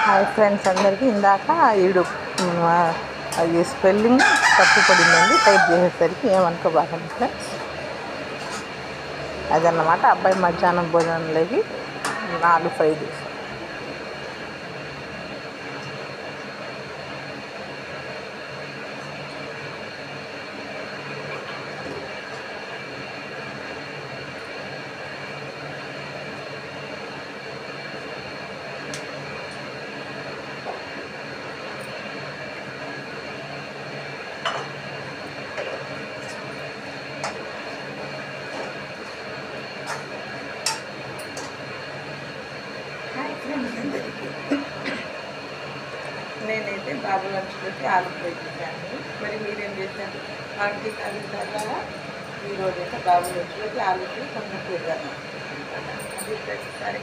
Hi friends అందరికీ. ఇందాక ఈడు అది స్పెల్లింగ్ తప్పు పడిందండి టైప్ చేసేసరికి, ఏమనుకోబాకండి ఫ్రెండ్స్. అదన్నమాట. అబ్బాయి మధ్యాహ్నం భోజనంలోకి 4 ఫ్రై చేశాను. నేనైతే బాబు లంచ్లోకి ఆలు ఫ్రై చేశాను. మరి మీరేం చేశారు? ఆంటీ అది తర్వాత ఈరోజు అయితే బాబు లంచ్లోకి ఆలు ఫ్రై కొంచెం కూరగాయలు అది ప్రతిసారి